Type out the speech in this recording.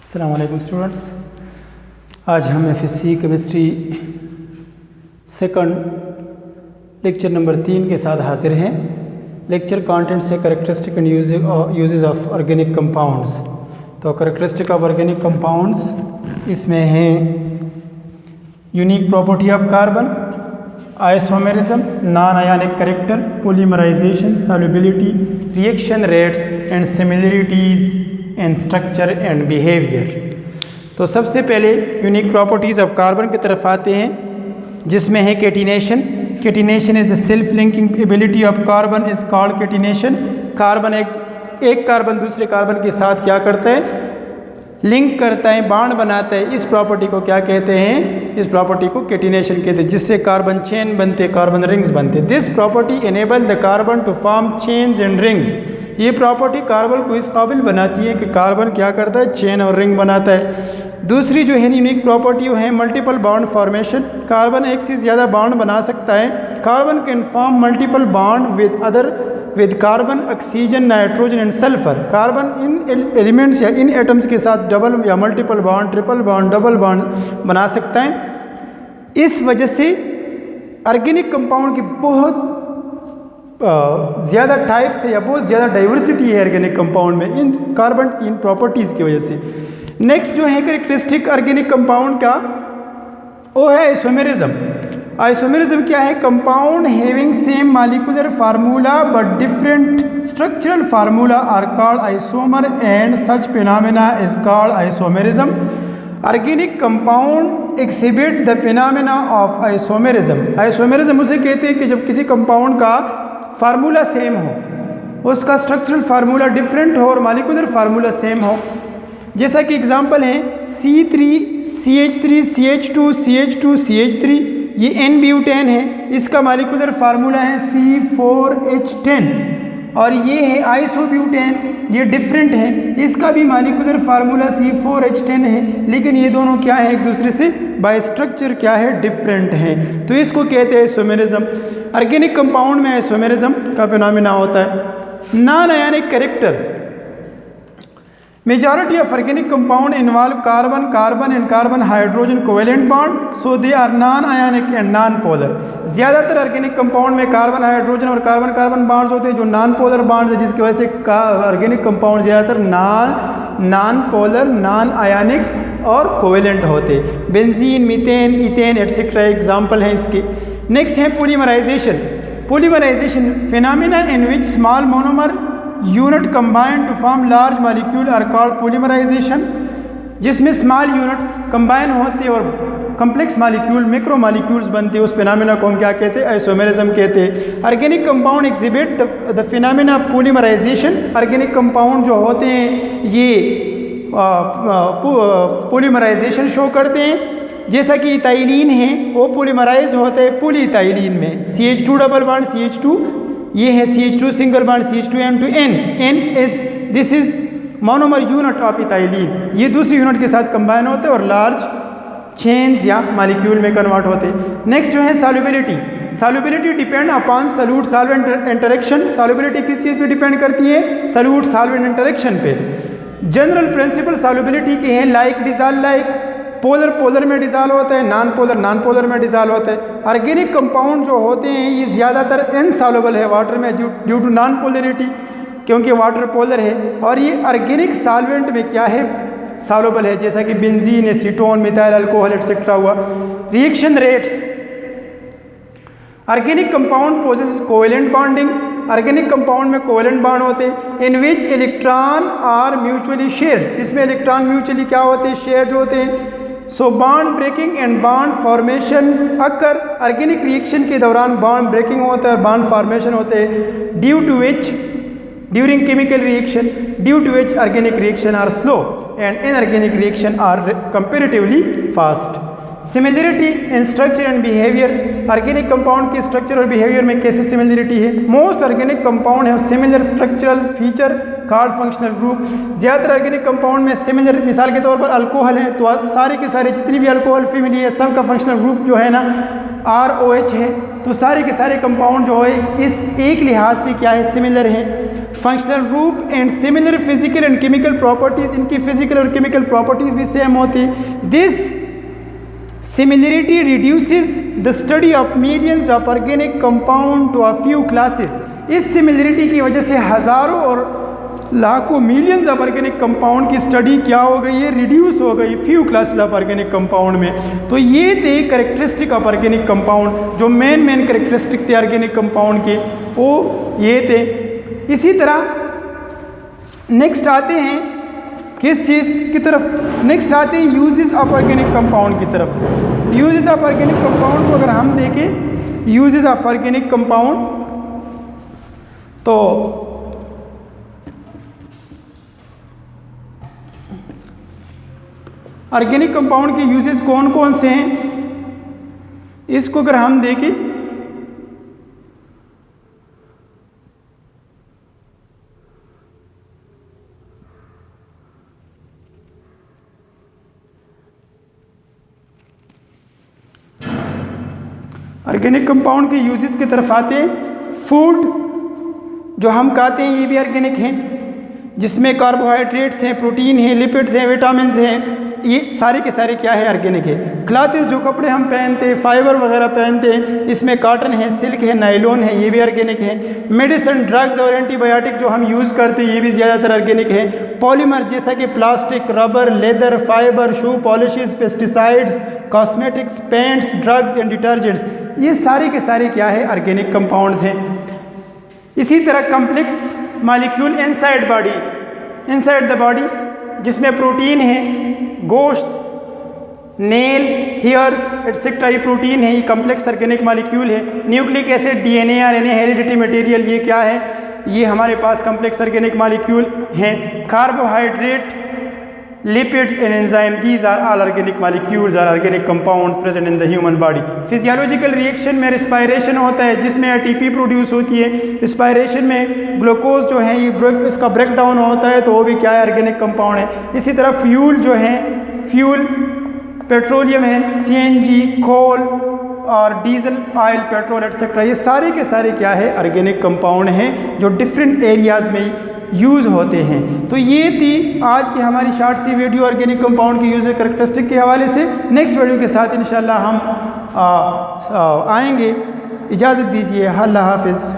अस्सलाम वालेकुम स्टूडेंट्स, आज हम FSc chemistry second lecture number 3 के साथ हाजिर हैं। लेक्चर कंटेंट से characteristic and uses of organic compounds. तो कैरेक्टरिस्टिक ऑफ ऑर्गेनिक कंपाउंड्स इसमें हैं unique property of carbon, isomerism, non ionic character, polymerisation, solubility, reaction rates and similarities and structure and behaviour. तो सबसे पहले यूनिक प्रॉपर्टीज़ ऑफ कार्बन की तरफ आते हैं, जिसमें है catenation. Catenation is the self linking ability of carbon is called catenation. Carbon एक कार्बन दूसरे कार्बन के साथ क्या करता है, लिंक करता है, बॉन्ड बनाता है। इस प्रॉपर्टी को क्या कहते हैं, इस प्रॉपर्टी को कैटिनेशन कहते हैं, जिससे कार्बन चेन बनते, कार्बन रिंग्स बनते। This property enable the carbon to form chains and rings. ये प्रॉपर्टी कार्बन को इस काबिल बनाती है कि कार्बन क्या करता है, चेन और रिंग बनाता है। दूसरी जो है यूनिक प्रॉपर्टी वो है मल्टीपल बॉन्ड फॉर्मेशन। कार्बन एक से ज़्यादा बॉन्ड बना सकता है। Carbon can form multiple bond with carbon, oxygen, nitrogen and sulphur. Carbon in elements या इन एटम्स के साथ डबल या multiple bond, triple bond, double bond बना सकता है। इस वजह से ऑर्गेनिक कंपाउंड की बहुत ज़्यादा टाइप्स है या बहुत ज़्यादा डाइवर्सिटी है ऑर्गेनिक कंपाउंड में, इन कार्बन की इन प्रॉपर्टीज़ की वजह से। नेक्स्ट जो है कैरेक्टरिस्टिक ऑर्गेनिक कंपाउंड का, वो है आइसोमेरिज्म। आइसोमेरिज्म क्या है, compound having same molecular formula but different structural formula are called isomer and such phenomena is called isomerism. Organic compound exhibit the phenomena of isomerism. Isomerism उसे कहते हैं कि जब किसी कंपाउंड का फार्मूला सेम हो, उसका स्ट्रक्चरल फार्मूला डिफरेंट हो और मॉलिक्यूलर फार्मूला सेम हो। जैसा कि एग्जांपल है C3CH3 CH2 CH2 CH3, ये N-ब्यूटेन है, इसका मॉलिक्यूलर फार्मूला है C4H10। और ये है आइसोब्यूटेन, ये डिफरेंट है, इसका भी मॉलिक्यूलर फार्मूला C4H10 है, लेकिन ये दोनों क्या है, एक दूसरे से बाय स्ट्रक्चर क्या है, डिफरेंट है। तो इसको कहते हैं आइसोमेरिज्म। ऑर्गेनिक कंपाउंड में आइसोमेरिज्म का फिनोमेना होता है। Non ionic character, majority of organic compound involve carbon and carbon hydrogen covalent bond, so they are non-ionic and non-polar। ज़्यादातर ऑर्गेनिक कंपाउंड में कार्बन हाइड्रोजन और कार्बन कार्बन बॉन्ड्स होते हैं जो नॉन पोलर बॉन्ड्स है, जिसकी वजह से ऑर्गेनिक कंपाउंड ज़्यादातर नॉन पोलर, नॉन आयनिक और कोवेलेंट होते। Benzene, methane, ethane etcetera example हैं इसके। नेक्स्ट है polymerisation. Polymerisation phenomena in which small monomer unit combine to form large molecule are called polymerisation. जिसमें स्मॉल यूनिट्स कंबाइन होते और complex molecule, macro molecules बनते, उस फिनोमेना को हम क्या कहते हैं, आइसोमेरिज्म कहते हैं। Organic compound exhibit the phenomena of polymerisation. Organic compound जो होते हैं ये पॉलीमराइजेशन शो करते हैं। जैसा कि इथाइलिन है, वो पॉलीमराइज होता है पॉलीइथाइलिन में, CH2 डबल बॉन्ड CH2, ये है CH2 single bond CH2M2N। This is monomer unit of ethylene. ये दूसरी यूनिट के साथ कंबाइन होते हैं और लार्ज चेन्स या मॉलिक्यूल में कन्वर्ट होते हैं। नेक्स्ट जो है solubility. Solubility depend upon solute solvent interaction. Solubility किस चीज़ पे डिपेंड करती है, सॉल्यूट सॉल्वेंट इंटरेक्शन पे। जनरल प्रिंसिपल सॉल्युबिलिटी के हैं like dissolve like, polar polar में डिजॉल्व होता है, नॉन पोलर में डिजॉल्व होता है। ऑर्गेनिक कंपाउंड जो होते हैं ये ज़्यादातर इनसॉल्युबल है वाटर में ड्यू टू नॉन पोलरिटी, क्योंकि वाटर पोलर है। और ये ऑर्गेनिक सॉल्वेंट में क्या है, सॉल्युबल है, जैसा कि benzene, acetone, methyl alcohol etcetera हुआ। Reaction rates, organic compound possess covalent bonding. Organic compound में कोवेलेंट बॉन्ड होते हैं in which electron are mutually shared, जिसमें इलेक्ट्रॉन म्यूचुअली क्या होते हैं, शेयर्ड होते हैं। So bond breaking and bond formation occur. Organic reaction के दौरान बॉन्ड ब्रेकिंग होता है, बॉन्ड फॉर्मेशन होते हैं। During chemical reaction due to which organic reaction are slow and inorganic reaction are comparatively fast. Similarity in structure and behaviour. Organic compound के structure और behaviour में कैसे सिमिलरिटी है, मोस्ट ऑर्गेनिक कंपाउंड है similar structural feature called functional group. ज़्यादातर organic compound में similar, मिसाल के तौर पर अल्कोहल है तो सारे के सारे जितनी भी अल्कोहल फैमिली है सबका फंक्शनल ग्रुप जो है ना ROH है। तो सारे के सारे कंपाउंड जो है इस एक लिहाज से क्या है, सिमिलर है। Functional group and similar physical and chemical properties, इनकी फिजिकल और केमिकल प्रॉपर्टीज भी सेम होती है। This similarity reduces the study of millions of organic compound to a few classes. इस सिमिलरिटी की वजह से हज़ारों और लाखों मिलियंस ऑफ ऑर्गेनिक कंपाउंड की स्टडी क्या हो गई है, रिड्यूस हो गई few classes of organic compound में। तो ये थे कैरेक्टरिस्टिक ऑफ ऑर्गेनिक कंपाउंड, जो मेन कैरेक्टरिस्टिक थे ऑर्गेनिक कंपाउंड के, वो ये थे। इसी तरह नेक्स्ट आते हैं किस चीज़ की तरफ, नेक्स्ट आते हैं यूजेस ऑफ ऑर्गेनिक कंपाउंड की तरफ। यूजेस ऑफ ऑर्गेनिक कंपाउंड को अगर हम देखें, यूजेस ऑफ ऑर्गेनिक कंपाउंड, तो ऑर्गेनिक कंपाउंड के यूजेस कौन कौन से हैं, इसको अगर हम देखें, ऑर्गेनिक कंपाउंड के यूजेस की तरफ आते हैं। फूड जो हम खाते हैं ये भी ऑर्गेनिक हैं, जिसमें कार्बोहाइड्रेट्स हैं, प्रोटीन हैं, लिपिड्स हैं, विटामिन हैं, ये सारे के सारे क्या है, ऑर्गेनिक है। क्लॉथ्स जो कपड़े हम पहनते हैं, फाइबर वगैरह पहनते हैं, इसमें कॉटन है, सिल्क है, नायलॉन है, ये भी ऑर्गेनिक है। मेडिसिन, ड्रग्स और एंटीबायोटिक जो हम यूज़ करते हैं ये भी ज़्यादातर ऑर्गेनिक है। पॉलीमर जैसा कि plastic, rubber, leather, fibre, shoe polishes, pesticides, cosmetics, paints, drugs and detergents, ये सारे के सारे क्या है, ऑर्गेनिक कंपाउंड्स हैं। इसी तरह complex molecule inside body, inside the body, जिसमें प्रोटीन है, गोश्त, नेल्स, हेयर्स एटसेट्रा, ये प्रोटीन है, ये कम्प्लेक्स ऑर्गेनिक मॉलिक्यूल है। Nucleic acid, DNA, RNA, heredity material, ये क्या है, ये हमारे पास कम्प्लेक्स ऑर्गेनिक मॉलिक्यूल हैं। Carbohydrate, lipids and enzyme, these are all organic molecules are organic compounds present in the human body. Physiological reaction में respiration होता है, जिसमें एटीपी प्रोड्यूस होती है। रिस्पायरेशन में ग्लूकोज जो है ये इसका ब्रेक डाउन होता है, तो वो भी क्या है, ऑर्गेनिक कंपाउंड है। इसी तरह फ्यूल जो है, फ्यूल पेट्रोलियम है, सीएनजी, कोल और डीजल, ऑयल, पेट्रोल एटसेट्रा, ये सारे के सारे क्या है, ऑर्गेनिक कंपाउंड हैं, जो डिफरेंट एरियाज़ में यूज़ होते हैं। तो ये थी आज की हमारी शॉर्ट सी वीडियो ऑर्गेनिक कंपाउंड की यूज़र कैरेक्टरिस्टिक के हवाले से। नेक्स्ट वीडियो के साथ इंशाल्लाह हम आएंगे। इजाज़त दीजिए, अल्लाह हाफिज़।